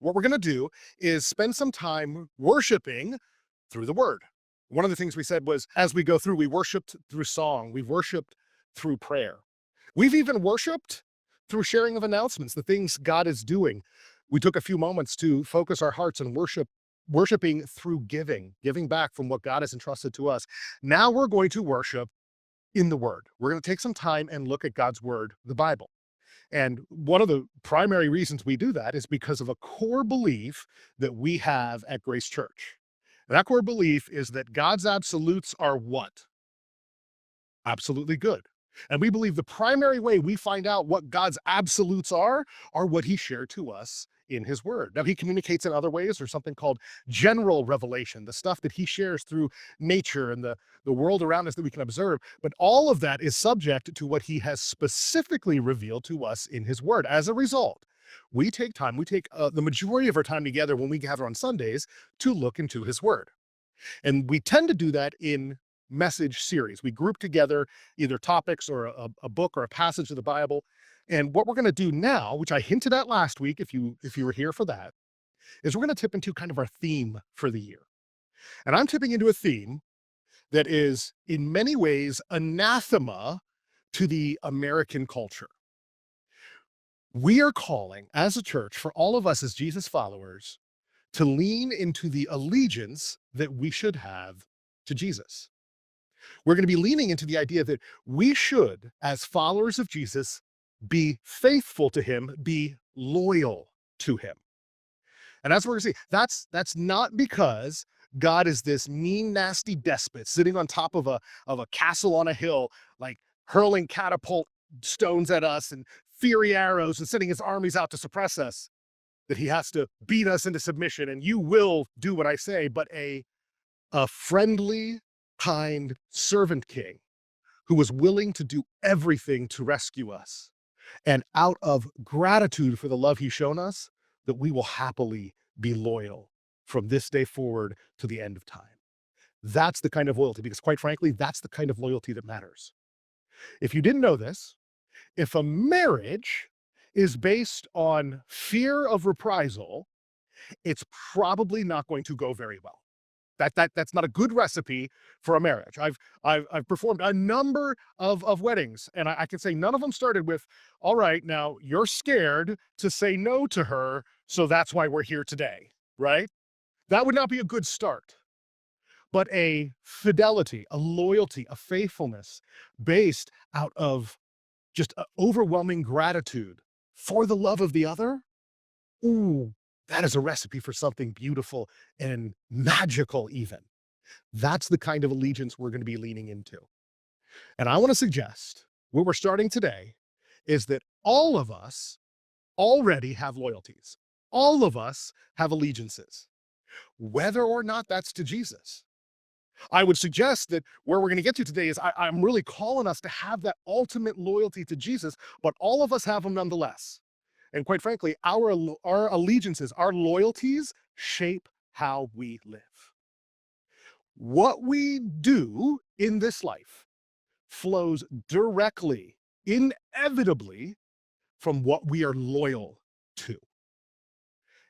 what we're going to do is spend some time worshiping through the word. One of the things we said was as we go through, we worshiped through song, we've worshiped through prayer. We've even worshiped through sharing of announcements, the things God is doing. We took a few moments to focus our hearts and worshiping through giving back from what God has entrusted to us. Now we're going to worship in the word. We're going to take some time and look at God's word, the Bible. And one of the primary reasons we do that is because of a core belief that we have at Grace Church. And that core belief is that God's absolutes are what? Absolutely good. And we believe the primary way we find out what God's absolutes are what he shared to us in his word. Now, he communicates in other ways. There's something called general revelation, the stuff that he shares through nature and the world around us that we can observe. But all of that is subject to what he has specifically revealed to us in his word. As a result, we take the majority of our time together when we gather on Sundays to look into his word. And we tend to do that in message series. We group together either topics or a book or a passage of the Bible. And what we're going to do now, which I hinted at last week, if you were here for that, is we're going to tip into kind of our theme for the year. And I'm tipping into a theme that is in many ways anathema to the American culture. We are calling as a church for all of us as Jesus followers to lean into the allegiance that we should have to Jesus. We're going to be leaning into the idea that we should, as followers of Jesus, be faithful to him, be loyal to him. And that's what we're going to see. That's not because God is this mean, nasty despot sitting on top of a castle on a hill, like hurling catapult stones at us and fiery arrows and sending his armies out to suppress us, that he has to beat us into submission and you will do what I say, but a friendly, kind servant king who was willing to do everything to rescue us. And out of gratitude for the love he's shown us, that we will happily be loyal from this day forward to the end of time. That's the kind of loyalty, because quite frankly, that's the kind of loyalty that matters. If you didn't know this, if a marriage is based on fear of reprisal, it's probably not going to go very well. That's not a good recipe for a marriage. I've performed a number of weddings, and I can say none of them started with, "All right, now you're scared to say no to her, so that's why we're here today," right? That would not be a good start. But a fidelity, a loyalty, a faithfulness based out of just a overwhelming gratitude for the love of the other, ooh, that is a recipe for something beautiful and magical even. That's the kind of allegiance we're going to be leaning into. And I want to suggest where we're starting today is that all of us already have loyalties. All of us have allegiances, whether or not that's to Jesus. I would suggest that where we're going to get to today is I'm really calling us to have that ultimate loyalty to Jesus, but all of us have them nonetheless. And quite frankly, our allegiances, our loyalties shape how we live. What we do in this life flows directly, inevitably, from what we are loyal to.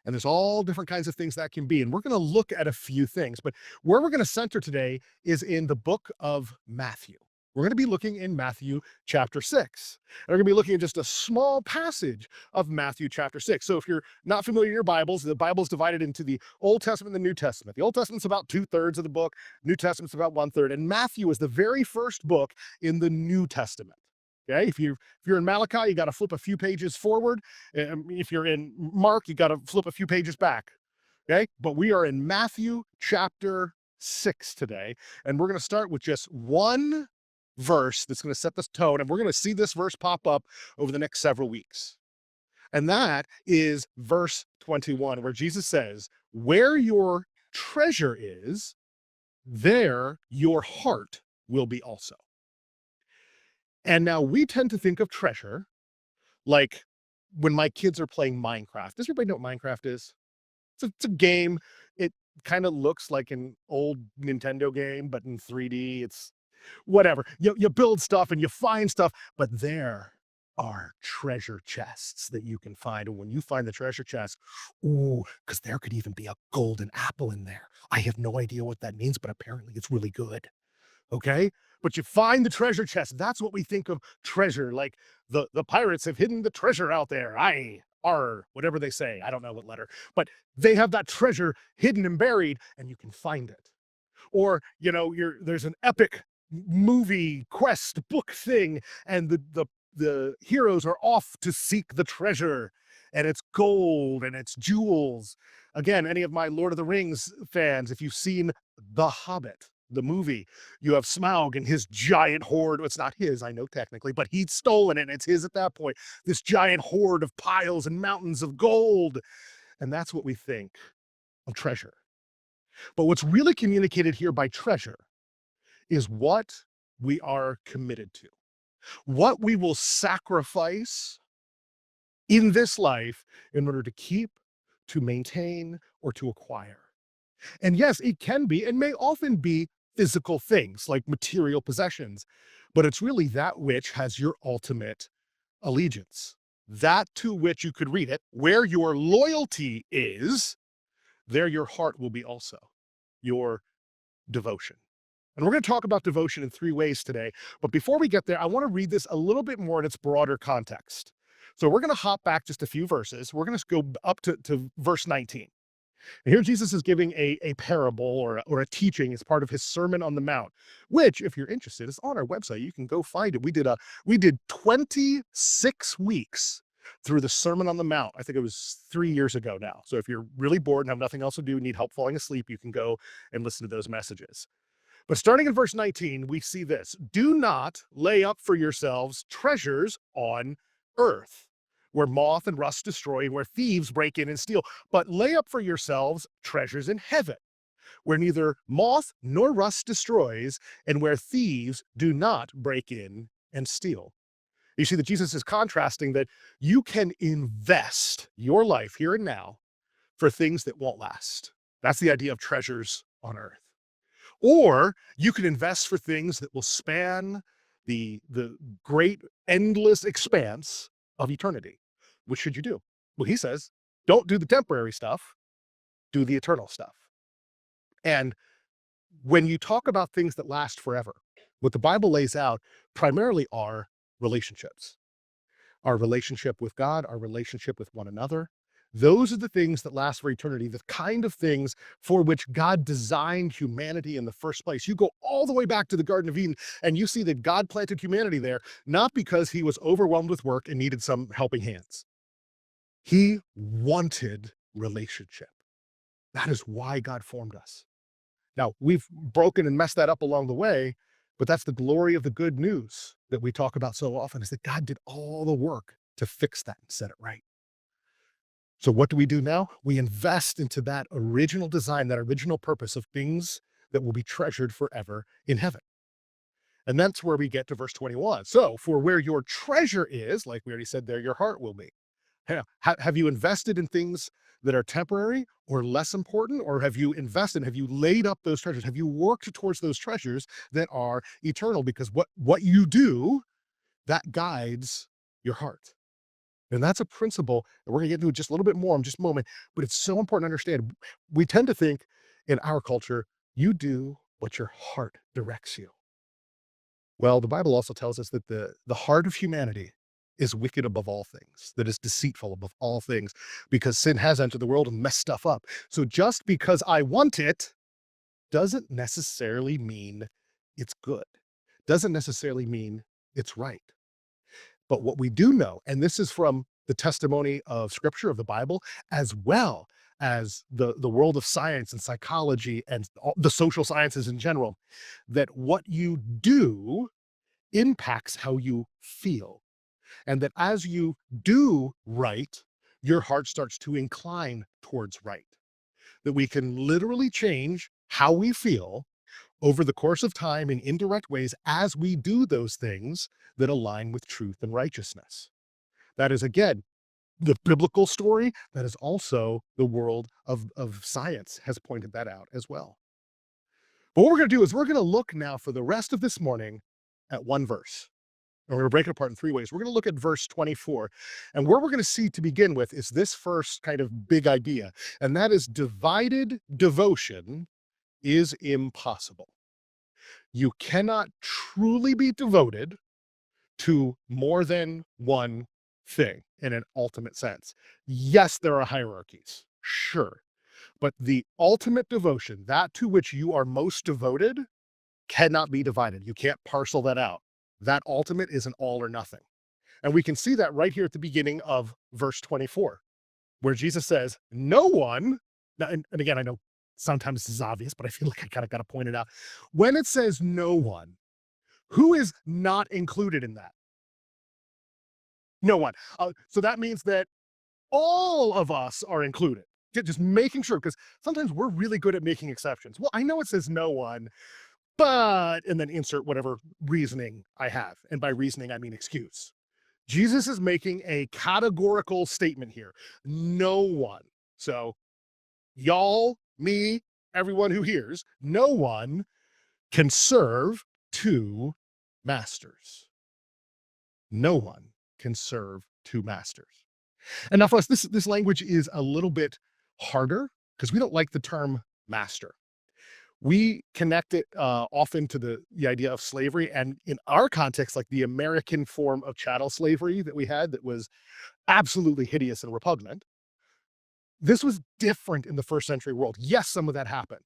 And there's all different kinds of things that can be. And we're going to look at a few things, but where we're going to center today is in the book of Matthew. We're going to be looking in Matthew chapter 6. And we're going to be looking at just a small passage of Matthew chapter 6. So if you're not familiar with your Bibles, the Bible's divided into the Old Testament and the New Testament. The Old Testament's about 2/3 of the book. New Testament's about 1/3. And Matthew is the very first book in the New Testament. Okay, if you're in Malachi, you got to flip a few pages forward. If you're in Mark, you got to flip a few pages back. Okay, but we are in Matthew chapter 6 today, and we're going to start with just one verse that's going to set this tone, and we're going to see this verse pop up over the next several weeks. And that is verse 21, where Jesus says, "Where your treasure is, there your heart will be also." And now we tend to think of treasure like when my kids are playing Minecraft. Does everybody know what Minecraft is? It's a game. It kind of looks like an old Nintendo game, but in 3D. It's whatever. You build stuff and you find stuff, but there are treasure chests that you can find. And when you find the treasure chest, ooh, because there could even be a golden apple in there. I have no idea what that means, but apparently it's really good. Okay? But you find the treasure chest. That's what we think of treasure. Like the pirates have hidden the treasure out there. I R, whatever they say. I don't know what letter, but they have that treasure hidden and buried, and you can find it. Or there's an epic movie quest book thing, and the heroes are off to seek the treasure, and it's gold and it's jewels. Again, any of my Lord of the Rings fans, if you've seen The Hobbit, the movie, you have Smaug and his giant hoard. Well, it's not his, I know technically, but he'd stolen it and it's his at that point. This giant hoard of piles and mountains of gold. And that's what we think of treasure. But what's really communicated here by treasure is what we are committed to, what we will sacrifice in this life in order to keep, to maintain, or to acquire. And yes, it can be and may often be physical things like material possessions, but it's really that which has your ultimate allegiance. That to which you could read it, where your loyalty is, there your heart will be also. Your devotion. And we're going to talk about devotion in three ways today. But before we get there, I want to read this a little bit more in its broader context. So we're going to hop back just a few verses. We're going to go up to verse 19. And here Jesus is giving a parable or a teaching as part of his Sermon on the Mount, which, if you're interested, is on our website. You can go find it. We did 26 weeks through the Sermon on the Mount. I think it was 3 years ago now. So if you're really bored and have nothing else to do, need help falling asleep, you can go and listen to those messages. But starting in verse 19, we see this: do not lay up for yourselves treasures on earth, where moth and rust destroy and where thieves break in and steal, but lay up for yourselves treasures in heaven, where neither moth nor rust destroys and where thieves do not break in and steal. You see that Jesus is contrasting that you can invest your life here and now for things that won't last. That's the idea of treasures on earth. Or you can invest for things that will span the great endless expanse of eternity. Which should you do? Well, he says, don't do the temporary stuff, do the eternal stuff. And when you talk about things that last forever, what the Bible lays out primarily are relationships. Our relationship with God, our relationship with one another. Those are the things that last for eternity, the kind of things for which God designed humanity in the first place. You go all the way back to the Garden of Eden, and you see that God planted humanity there, not because he was overwhelmed with work and needed some helping hands. He wanted relationship. That is why God formed us. Now, we've broken and messed that up along the way, but that's the glory of the good news that we talk about so often, is that God did all the work to fix that and set it right. So what do we do now? We invest into that original design, that original purpose of things that will be treasured forever in heaven. And that's where we get to verse 21. So for where your treasure is, like we already said, there your heart will be. Have you invested in things that are temporary or less important? Or have you invested, have you laid up those treasures? Have you worked towards those treasures that are eternal? Because what you do, that guides your heart. And that's a principle that we're going to get into just a little bit more in just a moment. But it's so important to understand. We tend to think in our culture, you do what your heart directs you. Well, the Bible also tells us that the heart of humanity is wicked above all things, that is deceitful above all things, because sin has entered the world and messed stuff up. So just because I want it doesn't necessarily mean it's good, doesn't necessarily mean it's right. But what we do know, and this is from the testimony of scripture, of the Bible, as well as the world of science and psychology and the social sciences in general, that what you do impacts how you feel. And that as you do right, your heart starts to incline towards right. That we can literally change how we feel over the course of time in indirect ways as we do those things that align with truth and righteousness. That is, again, the biblical story. That is also the world of science has pointed that out as well. But what we're going to do is we're going to look now for the rest of this morning at one verse. And we're going to break it apart in three ways. We're going to look at verse 24. And where we're going to see to begin with is this first kind of big idea, and that is divided devotion is impossible. You cannot truly be devoted to more than one thing in an ultimate sense. Yes, there are hierarchies, sure, but the ultimate devotion, that to which you are most devoted, cannot be divided. You can't parcel that out. That ultimate is an all or nothing. And we can see that right here at the beginning of verse 24, where Jesus says, no one, now, and again, I know sometimes this is obvious, but I feel like I kind of got to point it out. When it says no one, who is not included in that? No one. So that means that all of us are included. Just making sure, because sometimes we're really good at making exceptions. Well, I know it says no one, but, and then insert whatever reasoning I have. And by reasoning, I mean excuse. Jesus is making a categorical statement here. No one. So, y'all, me, everyone who hears, no one can serve two masters. No one can serve two masters. And now for us, this language is a little bit harder because we don't like the term master. We connect it often to the idea of slavery, and in our context, like the American form of chattel slavery that we had that was absolutely hideous and repugnant. This was different in the first century world. Yes, some of that happened,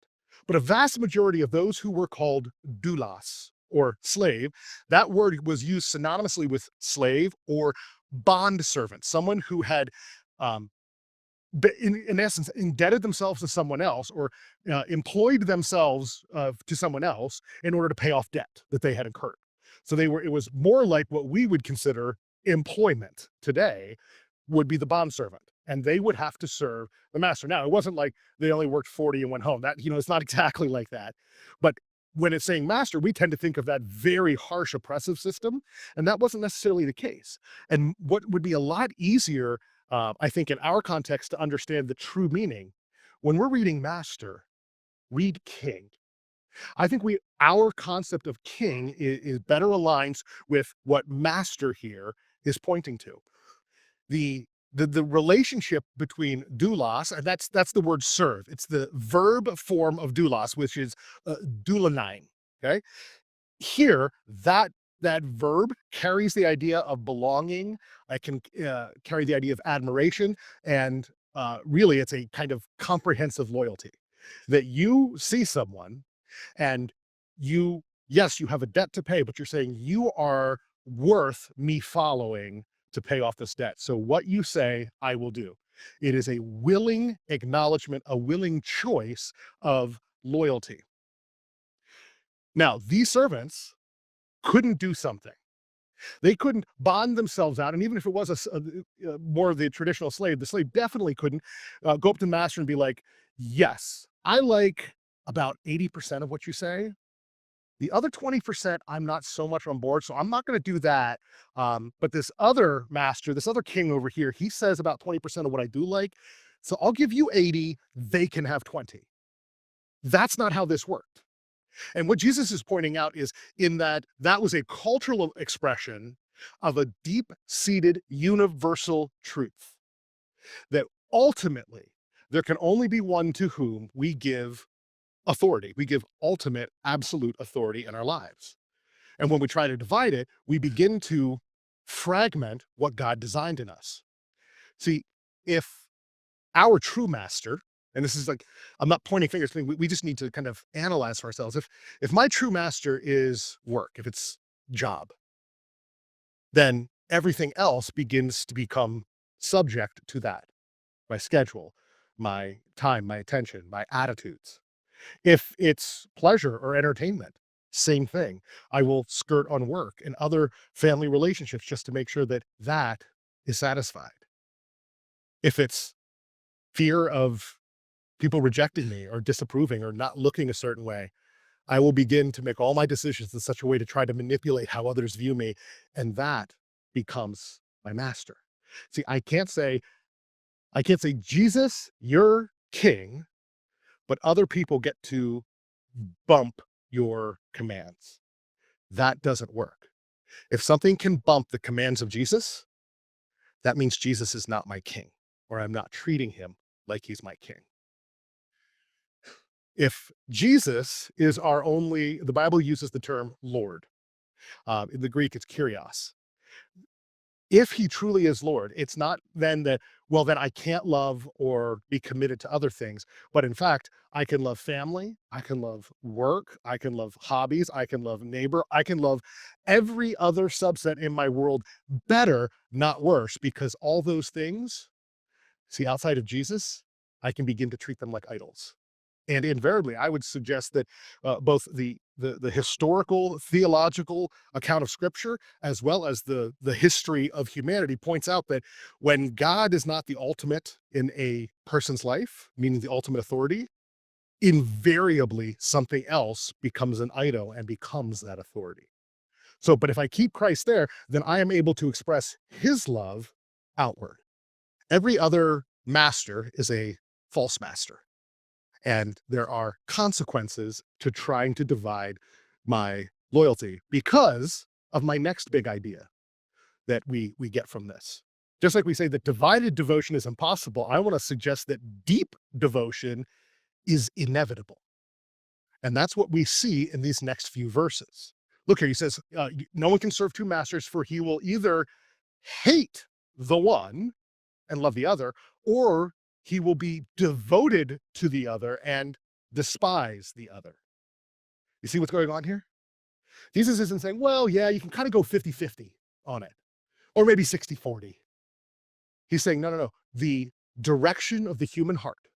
but a vast majority of those who were called doulos or slave, that word was used synonymously with slave or bond servant, someone who had um, in essence, indebted themselves to someone else or employed themselves to someone else in order to pay off debt that they had incurred. So it was more like what we would consider employment today would be the bond servant. And they would have to serve the master. Now, it wasn't like they only worked 40 and went home. That, it's not exactly like that. But when it's saying master, we tend to think of that very harsh oppressive system. And that wasn't necessarily the case. And what would be a lot easier I think in our context to understand the true meaning, when we're reading master, read king. I think our concept of king is better aligns with what master here is pointing to. The relationship between doulos, and that's the word serve. It's the verb form of doulos, which is doulanain. Okay, here that verb carries the idea of belonging. I can carry the idea of admiration, and really it's a kind of comprehensive loyalty that you see someone and yes, you have a debt to pay, but you're saying you are worth me following to pay off this debt. So what you say, I will do. It is a willing acknowledgement, a willing choice of loyalty. Now, these servants couldn't do something. They couldn't bond themselves out, and even if it was more of the traditional slave, the slave definitely couldn't go up to the master and be like, "Yes, I like about 80% of what you say. The other 20%, I'm not so much on board, so I'm not going to do that. But this other master, this other king over here, he says about 20% of what I do like, so I'll give you 80. They can have 20." That's not how this worked. And what Jesus is pointing out is in that was a cultural expression of a deep-seated universal truth that ultimately there can only be one to whom we give authority. We give ultimate, absolute authority in our lives. And when we try to divide it, we begin to fragment what God designed in us. See, if our true master, and this is like, I'm not pointing fingers, we just need to kind of analyze for ourselves. If my true master is work, if it's job, then everything else begins to become subject to that. My schedule, my time, my attention, my attitudes. If it's pleasure or entertainment, same thing. I will skirt on work and other family relationships just to make sure that that is satisfied. If it's fear of people rejecting me or disapproving or not looking a certain way, I will begin to make all my decisions in such a way to try to manipulate how others view me. And that becomes my master. See, I can't say, Jesus, you're king, but other people get to bump your commands. That doesn't work. If something can bump the commands of Jesus, that means Jesus is not my king, or I'm not treating him like he's my king. If Jesus is our only, the Bible uses the term Lord. In the Greek, it's Kyrios. If he truly is Lord, it's not then that, well, then I can't love or be committed to other things. But in fact, I can love family, I can love work, I can love hobbies, I can love neighbor, I can love every other subset in my world better, not worse, because all those things, see, outside of Jesus, I can begin to treat them like idols. And invariably, I would suggest that both the historical, theological account of Scripture, as well as the history of humanity, points out that when God is not the ultimate in a person's life, meaning the ultimate authority, invariably something else becomes an idol and becomes that authority. So, but if I keep Christ there, then I am able to express His love outward. Every other master is a false master. And there are consequences to trying to divide my loyalty because of my next big idea that we get from this. Just like we say that divided devotion is impossible, I want to suggest that deep devotion is inevitable. And that's what we see in these next few verses. Look here, he says, no one can serve two masters, for he will either hate the one and love the other, or he will be devoted to the other and despise the other. You see what's going on here? Jesus isn't saying, well, yeah, you can kind of go 50-50 on it, or maybe 60-40. He's saying, no, no, no. The direction of the human heart,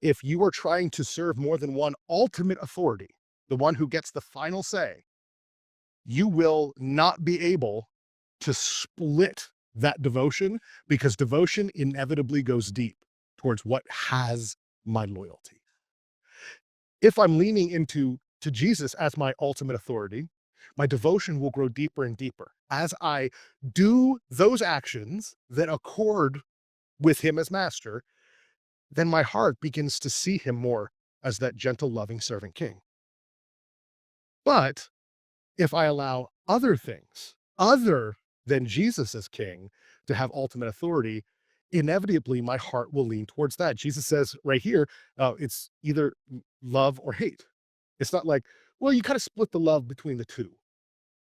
if you are trying to serve more than one ultimate authority, the one who gets the final say, you will not be able to split that devotion, because devotion inevitably goes deep towards what has my loyalty. If I'm leaning into to Jesus as my ultimate authority, my devotion will grow deeper and deeper as I do those actions that accord with him as master. Then my heart begins to see him more as that gentle, loving, serving king. But if I allow other things other than Jesus as king to have ultimate authority, inevitably my heart will lean towards that. Jesus says right here, it's either love or hate. It's not like, well, you kind of split the love between the two.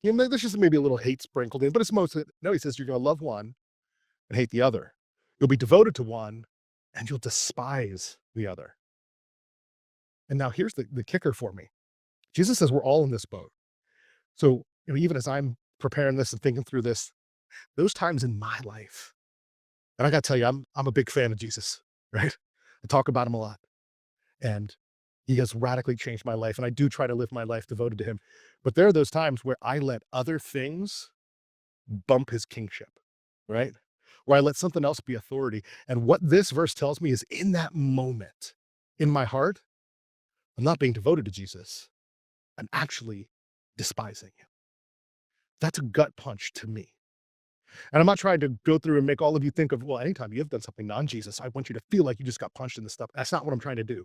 You know, there's just maybe a little hate sprinkled in, but it's mostly, no, he says you're going to love one and hate the other. You'll be devoted to one and you'll despise the other. And now here's the kicker for me. Jesus says we're all in this boat. So, you know, even as I'm preparing this and thinking through this, those times in my life, and I got to tell you, I'm a big fan of Jesus, right? I talk about him a lot, and he has radically changed my life. And I do try to live my life devoted to him. But there are those times where I let other things bump his kingship, right? Where I let something else be authority. And what this verse tells me is in that moment, in my heart, I'm not being devoted to Jesus. I'm actually despising him. That's a gut punch to me. And I'm not trying to go through and make all of you think of, well, anytime you've done something non-Jesus, I want you to feel like you just got punched in the stuff. That's not what I'm trying to do.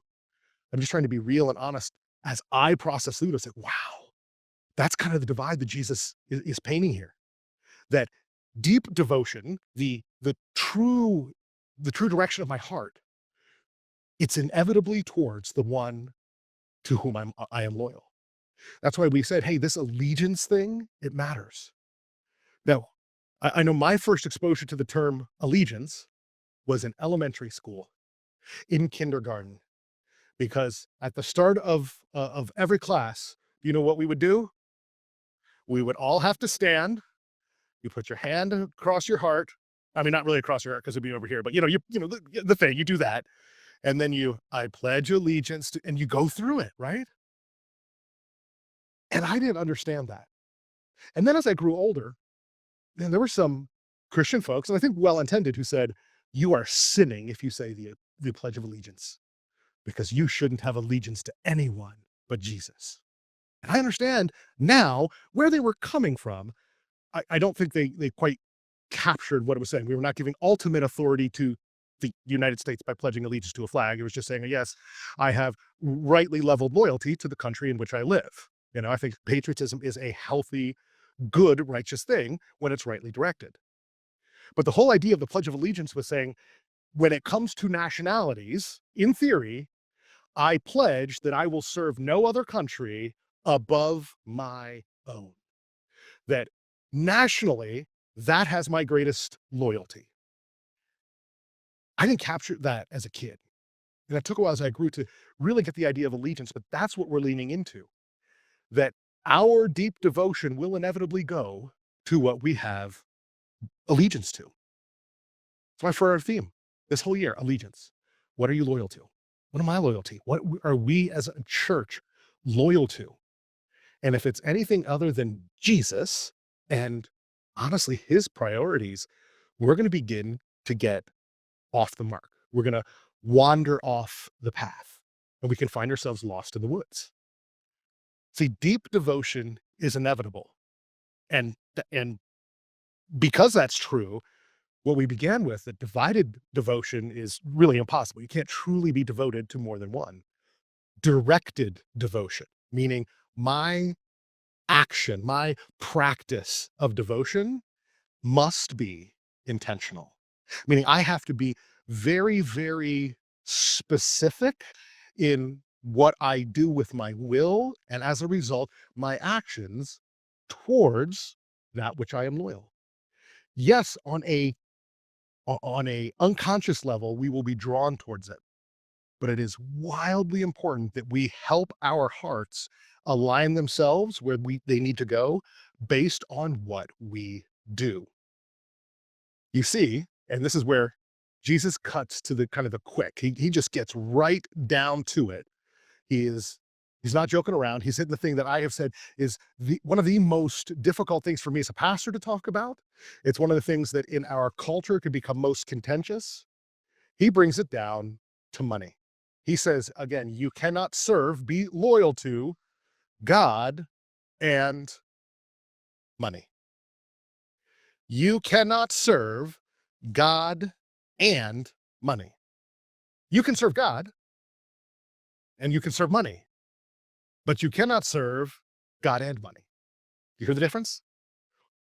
I'm just trying to be real and honest as I process through this. Like, wow, that's kind of the divide that Jesus is painting here. That deep devotion, the true direction of my heart, it's inevitably towards the one to whom I am loyal. That's why we said, hey, this allegiance thing, it matters. Now, I know my first exposure to the term allegiance was in elementary school, in kindergarten, because at the start of every class, you know what we would do? We would all have to stand. You put your hand across your heart. I mean, not really across your heart because it'd be over here, but you know the thing. You do that, and then I pledge allegiance to, and you go through it, right? And I didn't understand that. And then as I grew older, then there were some Christian folks, and I think well-intended, who said, "You are sinning if you say the Pledge of Allegiance, because you shouldn't have allegiance to anyone but Jesus." And I understand now where they were coming from. I don't think they quite captured what it was saying. We were not giving ultimate authority to the United States by pledging allegiance to a flag. It was just saying, yes, I have rightly leveled loyalty to the country in which I live. You know, I think patriotism is a healthy good, righteous thing when it's rightly directed. But the whole idea of the Pledge of Allegiance was saying, when it comes to nationalities, in theory, I pledge that I will serve no other country above my own. That nationally, that has my greatest loyalty. I didn't capture that as a kid. And it took a while as I grew to really get the idea of allegiance, but that's what we're leaning into. That our deep devotion will inevitably go to what we have allegiance to. It's my for our theme this whole year, allegiance. What are you loyal to? What am I loyal to? What are we as a church loyal to? And if it's anything other than Jesus and honestly his priorities, we're going to begin to get off the mark. We're going to wander off the path and we can find ourselves lost in the woods. See, deep devotion is inevitable. And because that's true, what we began with, that divided devotion is really impossible. You can't truly be devoted to more than one. Directed devotion, meaning my action, my practice of devotion must be intentional. Meaning I have to be very, very specific in what I do with my will, and as a result, my actions towards that which I am loyal. Yes, on a unconscious level, we will be drawn towards it. But it is wildly important that we help our hearts align themselves where they need to go based on what we do. You see, and this is where Jesus cuts to the kind of the quick. He just gets right down to it. He's not joking around. He's hitting the thing that I have said is one of the most difficult things for me as a pastor to talk about. It's one of the things that in our culture can become most contentious. He brings it down to money. He says, again, you cannot be loyal to God and money. You cannot serve God and money. You can serve God and you can serve money, but you cannot serve God and money. You hear the difference?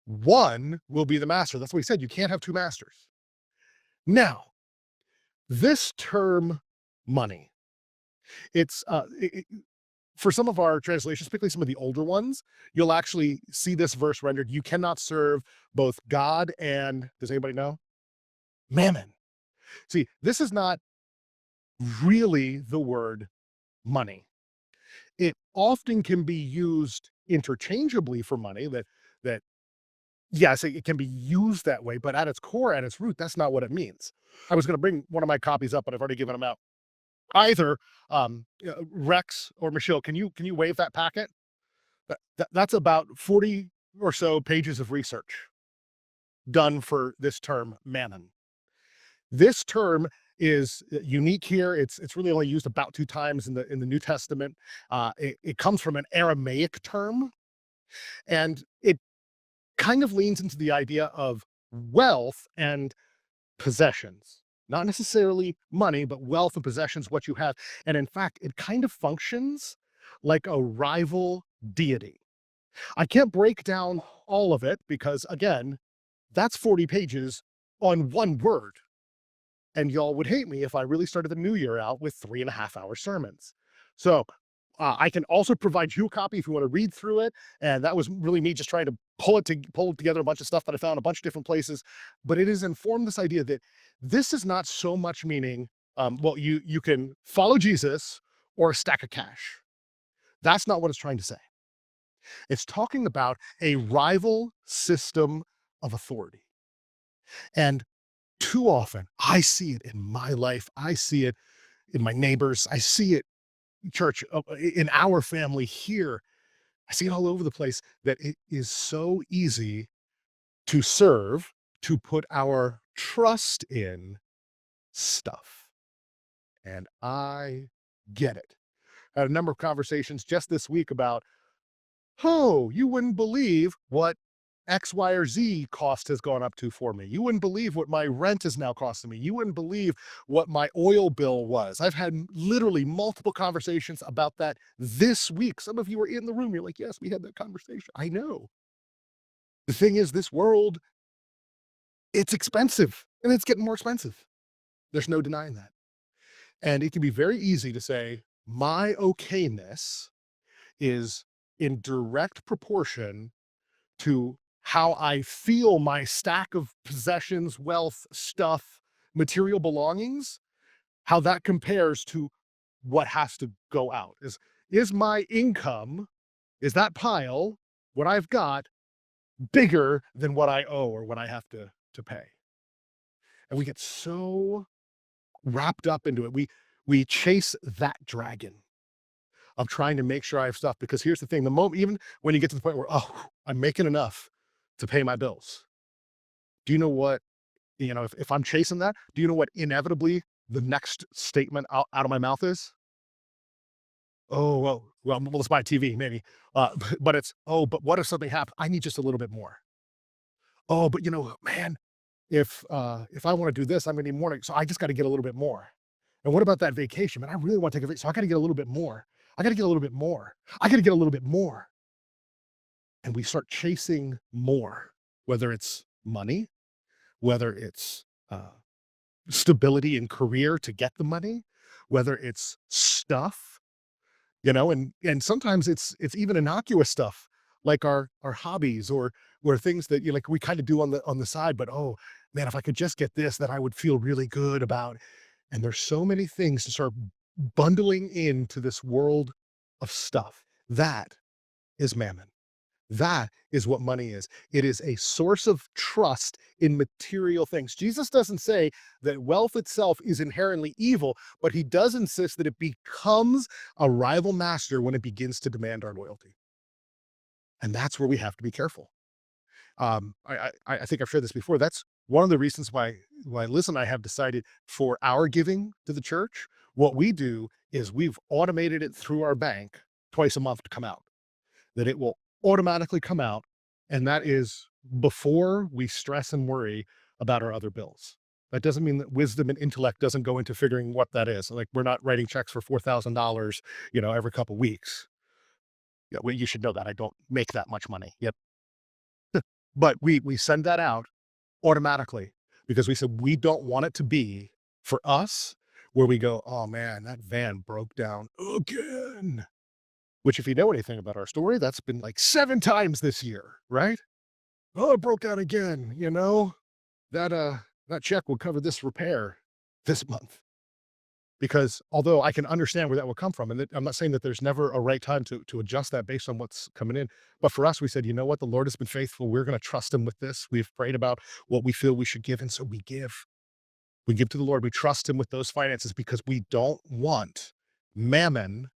One will be the master. That's what he said. You can't have two masters. Now, this term money, it's for some of our translations, particularly some of the older ones, you'll actually see this verse rendered, you cannot serve both God and, does anybody know? Mammon. See, this is not really the word money. It often can be used interchangeably for money, that yes, it can be used that way, but at its core, at its root, that's not what it means. I was going to bring one of my copies up, but I've already given them out. Either Rex or Michelle, can you wave that packet? That's about 40 or so pages of research done for this term mammon. This term is unique here. It's really only used about 2 times in the New Testament. It comes from an Aramaic term, and it kind of leans into the idea of wealth and possessions. Not necessarily money, but wealth and possessions, what you have. And in fact, it kind of functions like a rival deity. I can't break down all of it because, again, that's 40 pages on one word. And y'all would hate me if I really started the new year out with 3.5-hour sermons. So I can also provide you a copy if you want to read through it. And that was really me just trying to pull together a bunch of stuff that I found a bunch of different places. But it has informed this idea that this is not so much meaning, well, you can follow Jesus or a stack of cash. That's not what it's trying to say. It's talking about a rival system of authority. And too often, I see it in my life. I see it in my neighbors. I see it in church, in our family here. I see it all over the place, that it is so easy to serve, to put our trust in stuff. And I get it. I had a number of conversations just this week about, oh, you wouldn't believe what X, Y, or Z cost has gone up to for me. You wouldn't believe what my rent is now costing me. You wouldn't believe what my oil bill was. I've had literally multiple conversations about that this week. Some of you were in the room. You're like, yes, we had that conversation. I know. The thing is, this world, it's expensive and it's getting more expensive. There's no denying that. And it can be very easy to say, my okayness is in direct proportion to how I feel my stack of possessions, wealth, stuff, material belongings, how that compares to what has to go out. Is my income, is that pile, what I've got, bigger than what I owe or what I have to pay? And we get so wrapped up into it. We chase that dragon of trying to make sure I have stuff, because here's the thing, the moment, even when you get to the point where, oh, I'm making enough to pay my bills. Do you know what, if I'm chasing that, do you know what inevitably the next statement out of my mouth is? Oh, well, let's buy a TV maybe. But it's, oh, but what if something happens? I need just a little bit more. Oh, but man, if I want to do this, I'm gonna need more. So I just got to get a little bit more. And what about that vacation? Man, I really want to take a vacation. So I got to get a little bit more. I got to get a little bit more. I got to get a little bit more. And we start chasing more, whether it's money, whether it's stability in career to get the money, whether it's stuff, and sometimes it's even innocuous stuff like our hobbies, or things that like we kind of do on the side, but oh man, if I could just get this, then I would feel really good about. And there's so many things to start bundling into this world of stuff. That is mammon. That is what money is. It is a source of trust in material things. Jesus doesn't say that wealth itself is inherently evil, but he does insist that it becomes a rival master when it begins to demand our loyalty. And that's where we have to be careful. I think I've shared this before. That's one of the reasons why Liz and I have decided for our giving to the church, what we do is we've automated it through our bank twice a month to come out, that it will automatically come out. And that is before we stress and worry about our other bills. That doesn't mean that wisdom and intellect doesn't go into figuring what that is. Like we're not writing checks for $4,000, every couple weeks. Yeah, well, you should know that I don't make that much money. Yep. But we send that out automatically because we said we don't want it to be for us where we go, oh man, that van broke down again. Which, if you know anything about our story, that's been like 7 times this year, right? "Oh, it broke down again," That check will cover this repair this month. Because although I can understand where that will come from, and that I'm not saying that there's never a right time to adjust that based on what's coming in, but for us, we said, "You know what? The Lord has been faithful. We're gonna trust him with this." We've prayed about what we feel we should give, and so we give. We give to the Lord. We trust him with those finances because we don't want mammon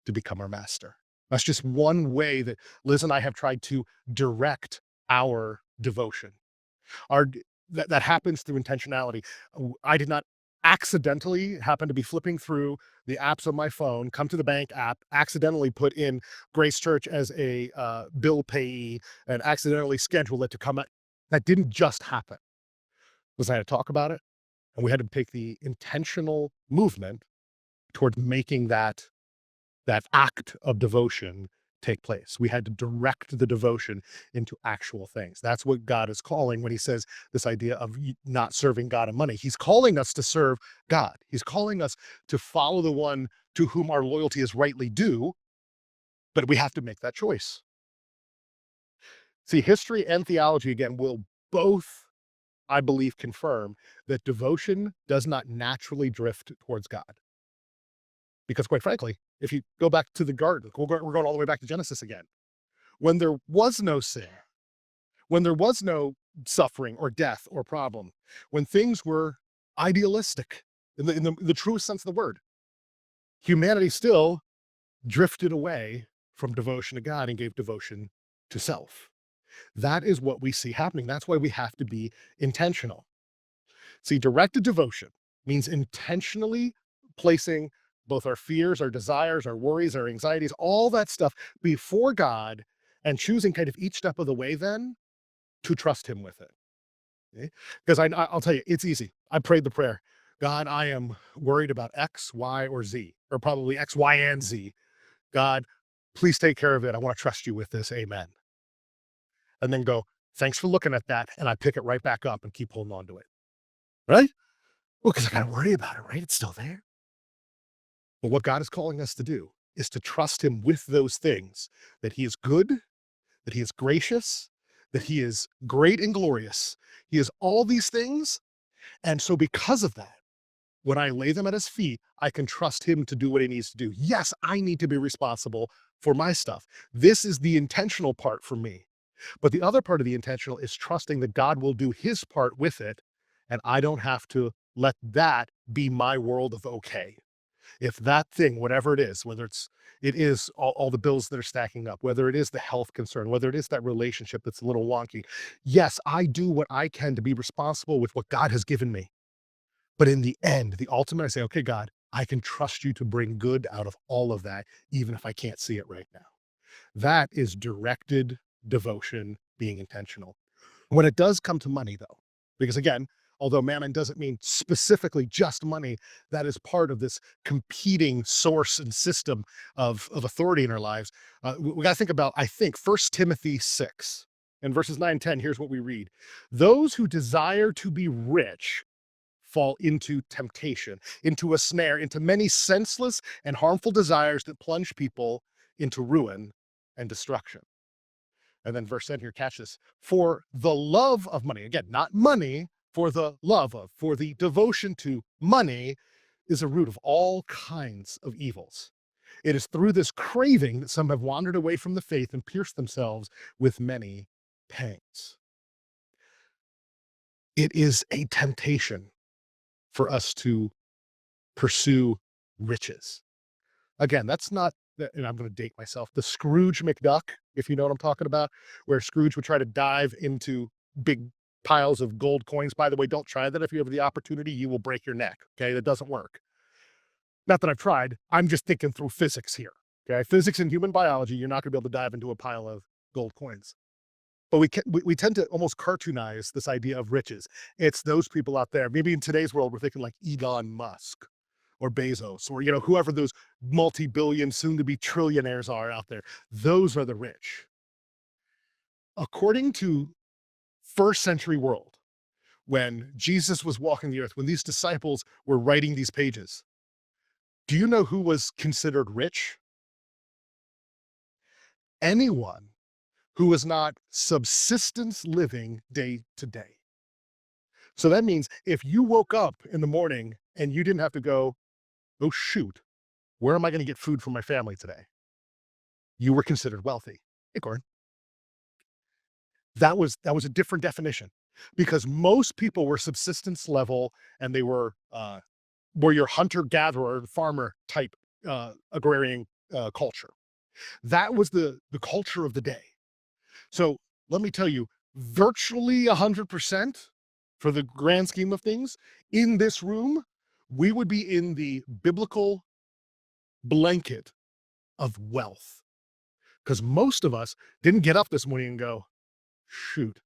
to become our master. That's just one way that Liz and I have tried to direct our devotion. Our that happens through intentionality. I did not accidentally happen to be flipping through the apps on my phone, come to the bank app, accidentally put in Grace Church as a bill payee, and accidentally schedule it to come out. That didn't just happen. Was I had to talk about it, and we had to take the intentional movement towards making that act of devotion take place. We had to direct the devotion into actual things. That's what God is calling when he says this idea of not serving God and money. He's calling us to serve God. He's calling us to follow the one to whom our loyalty is rightly due, but we have to make that choice. See, history and theology, again, will both, I believe, confirm that devotion does not naturally drift towards God. Because quite frankly, if you go back to the garden, we're going all the way back to Genesis again. When there was no sin, when there was no suffering or death or problem, when things were idealistic in the truest sense of the word, humanity still drifted away from devotion to God and gave devotion to self. That is what we see happening. That's why we have to be intentional. See, directed devotion means intentionally placing both our fears, our desires, our worries, our anxieties, all that stuff before God, and choosing kind of each step of the way then to trust him with it. Okay? Because I'll tell you, it's easy. I prayed the prayer, God, I am worried about X, Y, or Z, or probably X, Y, and Z. God, please take care of it. I want to trust you with this. Amen. And then go, Thanks for looking at that. And I pick it right back up and keep holding on to it. Right? Well, because I got to worry about it, right? It's still there. But what God is calling us to do is to trust Him with those things, that He is good, that He is gracious, that He is great and glorious. He is all these things. And so, because of that, when I lay them at His feet, I can trust Him to do what He needs to do. Yes, I need to be responsible for my stuff. This is the intentional part for me. But the other part of the intentional is trusting that God will do His part with it. And I don't have to let that be my world of okay. If that thing, whatever it is, whether it is all the bills that are stacking up, whether it is the health concern, whether it is that relationship that's a little wonky, yes, I do what I can to be responsible with what God has given me. But in the end, the ultimate, I say, okay, God, I can trust you to bring good out of all of that, even if I can't see it right now. That is directed devotion being intentional. When it does come to money, though, because again, although mammon doesn't mean specifically just money, that is part of this competing source and system of authority in our lives. We got to think about, I think, First Timothy 6 and verses 9 and 10. Here's what we read. Those who desire to be rich fall into temptation, into a snare, into many senseless and harmful desires that plunge people into ruin and destruction. And then verse 10 here, catch this. For the love of money, again, not money, for the love of, for the devotion to money is a root of all kinds of evils. It is through this craving that some have wandered away from the faith and pierced themselves with many pangs. It is a temptation for us to pursue riches. Again, that's not, and I'm going to date myself, the Scrooge McDuck, if you know what I'm talking about, where Scrooge would try to dive into big piles of gold coins. By the way, don't try that. If you have the opportunity, you will break your neck. Okay. That doesn't work. Not that I've tried. I'm just thinking through physics here. Okay. Physics and human biology, you're not going to be able to dive into a pile of gold coins. But we tend to almost cartoonize this idea of riches. It's those people out there. Maybe in today's world, we're thinking like Elon Musk or Bezos or, whoever those multi-billion, soon to be trillionaires are out there. Those are the rich. According to first century world, when Jesus was walking the earth, when these disciples were writing these pages, do you know who was considered rich? Anyone who was not subsistence living day to day. So that means if you woke up in the morning and you didn't have to go, oh, shoot, where am I going to get food for my family today? You were considered wealthy. Acorn. That was a different definition because most people were subsistence level and they were your hunter gatherer, farmer type agrarian culture. That was the culture of the day. So let me tell you, virtually 100% for the grand scheme of things in this room, we would be in the biblical blanket of wealth because most of us didn't get up this morning and go, shoot,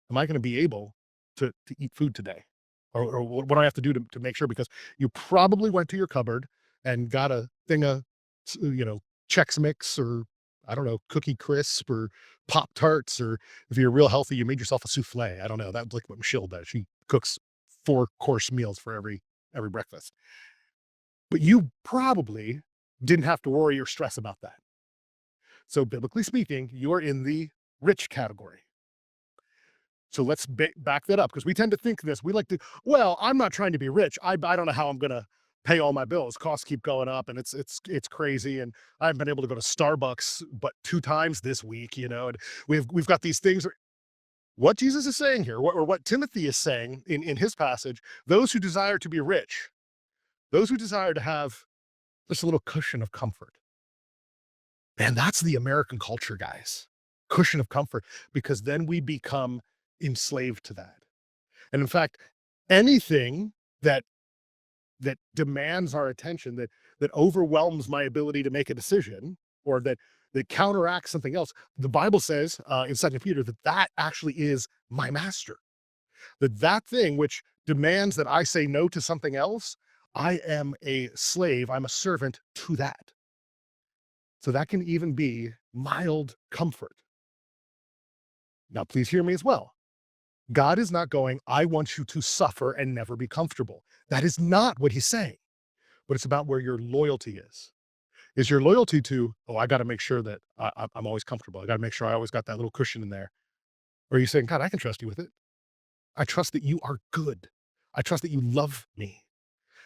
am I going to be able to eat food today? Or what do I have to do to make sure? Because you probably went to your cupboard and got a thing of, Chex Mix or I don't know, Cookie Crisp or Pop Tarts, or if you're real healthy, you made yourself a souffle. I don't know. That's like what Michelle does. She cooks 4-course meals for every breakfast. But you probably didn't have to worry or stress about that. So biblically speaking, you are in the rich category. So let's back that up because we tend to think this. We like to, well, I'm not trying to be rich. I don't know how I'm going to pay all my bills. Costs keep going up and it's crazy. And I haven't been able to go to Starbucks but 2 times this week, and we've got these things. What Jesus is saying here, or what Timothy is saying in his passage, those who desire to be rich, those who desire to have just a little cushion of comfort. Man, that's the American culture, guys. Cushion of comfort, because then we become enslaved to that. And in fact, anything that demands our attention, that overwhelms my ability to make a decision, or that counteracts something else, the Bible says in Second Peter that actually is my master. That thing which demands that I say no to something else, I am a slave. I'm a servant to that. So that can even be mild comfort. Now, please hear me as well. God is not going, I want you to suffer and never be comfortable. That is not what he's saying, but it's about where your loyalty is. Is your loyalty to, oh, I got to make sure that I'm always comfortable. I got to make sure I always got that little cushion in there. Or are you saying, God, I can trust you with it. I trust that you are good. I trust that you love me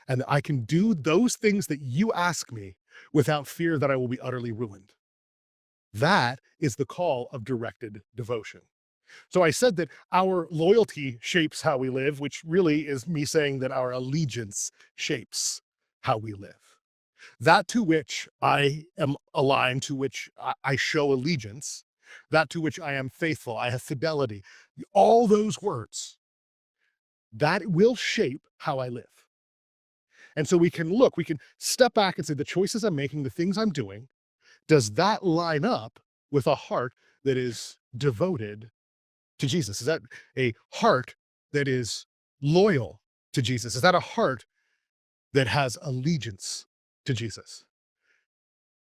and that I can do those things that you ask me without fear that I will be utterly ruined. That is the call of directed devotion. So I said that our loyalty shapes how we live, which really is me saying that our allegiance shapes how we live. That to which I am aligned, to which I show allegiance, that to which I am faithful, I have fidelity, all those words, that will shape how I live. And so we can step back and say, the choices I'm making, the things I'm doing, does that line up with a heart that is devoted to Jesus? Is that a heart that is loyal to Jesus? Is that a heart that has allegiance to Jesus?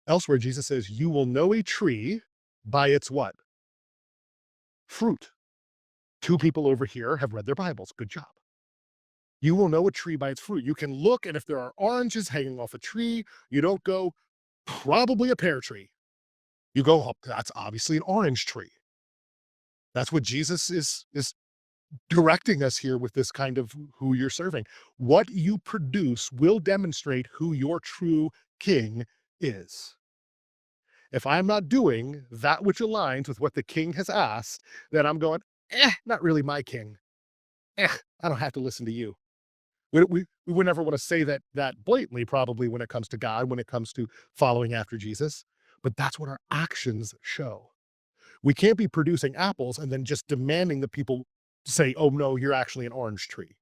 Elsewhere, Jesus says, you will know a tree by its what? Fruit. Two people over here have read their Bibles. Good job. You will know a tree by its fruit. You can look, and if there are oranges hanging off a tree, you don't go, probably a pear tree. You go, oh, that's obviously an orange tree. That's what Jesus is directing us here with this kind of who you're serving. What you produce will demonstrate who your true king is. If I'm not doing that which aligns with what the king has asked, then I'm going, not really my king. I don't have to listen to you. We would never want to say that blatantly, probably, when it comes to God, when it comes to following after Jesus. But that's what our actions show. We can't be producing apples and then just demanding that people say, oh, no, you're actually an orange tree.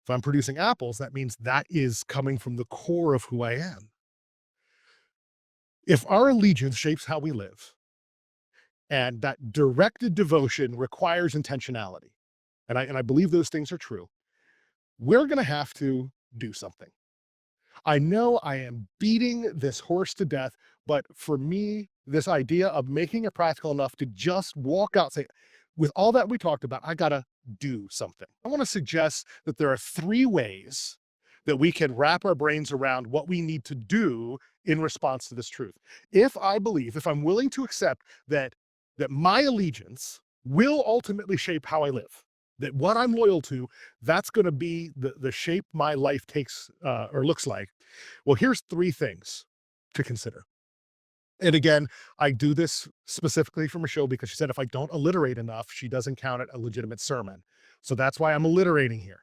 If I'm producing apples, that means that is coming from the core of who I am. If our allegiance shapes how we live, and that directed devotion requires intentionality, and I believe those things are true, we're going to have to do something. I know I am beating this horse to death, but for me, this idea of making it practical enough to just walk out, say, with all that we talked about, I got to do something. I want to suggest that there are three ways that we can wrap our brains around what we need to do in response to this truth. If I believe, if I'm willing to accept that my allegiance will ultimately shape how I live, that what I'm loyal to, that's going to be the shape my life takes or looks like. Well, here's three things to consider. And again, I do this specifically for Michelle because she said if I don't alliterate enough, she doesn't count it a legitimate sermon. So that's why I'm alliterating here.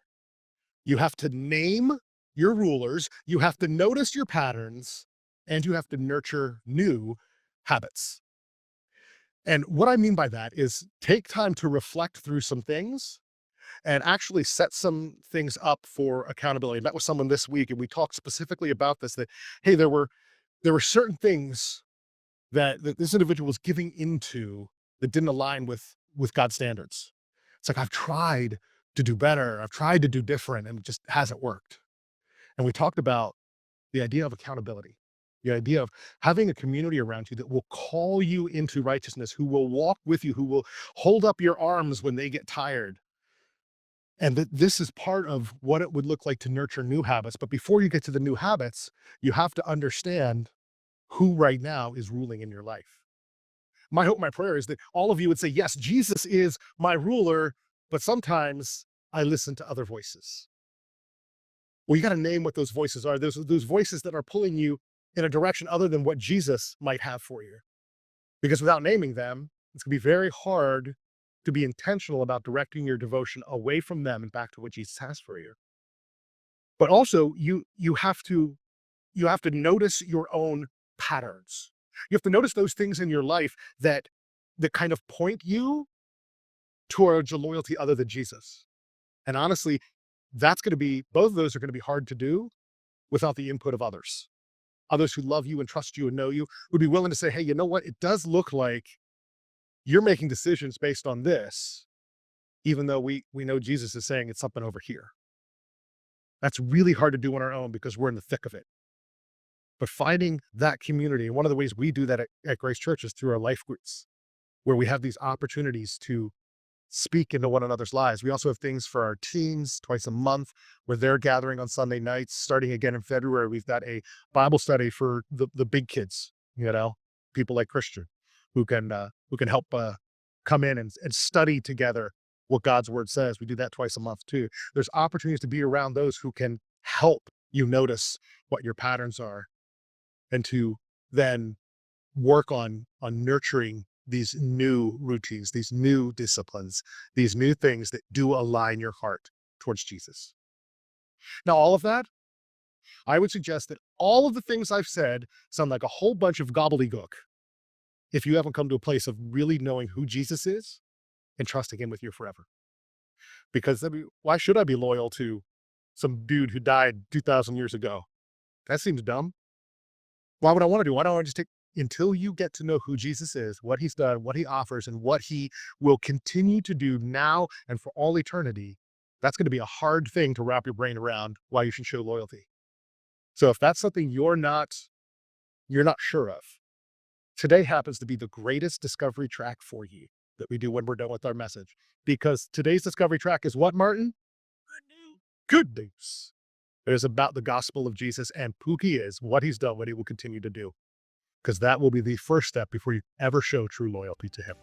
You have to name your rulers, you have to notice your patterns, and you have to nurture new habits. And what I mean by that is take time to reflect through some things and actually set some things up for accountability. I met with someone this week and we talked specifically about this, that, hey, there were certain things that this individual was giving into that didn't align with God's standards. It's like, I've tried to do better. I've tried to do different and it just hasn't worked. And we talked about the idea of accountability, the idea of having a community around you that will call you into righteousness, who will walk with you, who will hold up your arms when they get tired. And that this is part of what it would look like to nurture new habits. But before you get to the new habits, you have to understand who right now is ruling in your life. My hope, my prayer is that all of you would say, yes, Jesus is my ruler, but sometimes I listen to other voices. Well, you got to name what those voices are. Those voices that are pulling you in a direction other than what Jesus might have for you. Because without naming them, it's going to be very hard to be intentional about directing your devotion away from them and back to what Jesus has for you. But also, you have to notice your own patterns. You have to notice those things in your life that kind of point you towards a loyalty other than Jesus. And honestly, that's going to be, both of those are going to be hard to do without the input of others. Others who love you and trust you and know you would be willing to say, hey, you know what? It does look like you're making decisions based on this, even though we know Jesus is saying it's something over here. That's really hard to do on our own because we're in the thick of it. But finding that community, and one of the ways we do that at Grace Church is through our life groups. where we have these opportunities to speak into one another's lives. We also have things for our teens twice a month where they're gathering on Sunday nights. Starting again in February, we've got a Bible study for the big kids, people like Christian who can help come in and study together what God's word says. We do that twice a month too. There's opportunities to be around those who can help you notice what your patterns are and to then work on nurturing these new routines, these new disciplines, these new things that do align your heart towards Jesus. Now, all of that, I would suggest that all of the things I've said sound like a whole bunch of gobbledygook if you haven't come to a place of really knowing who Jesus is and trusting him with you forever. Because I mean, why should I be loyal to some dude who died 2,000 years ago? That seems dumb. Why would I want to do? Why don't I just take until you get to know who Jesus is, what he's done, what he offers, and what he will continue to do now and for all eternity? That's going to be a hard thing to wrap your brain around why you should show loyalty. So if that's something you're not sure of, today happens to be the greatest discovery track for you that we do when we're done with our message. Because today's discovery track is what, Martin? Good news. Good news. It is about the gospel of Jesus and who he is, what he's done, what he will continue to do. Because that will be the first step before you ever show true loyalty to him.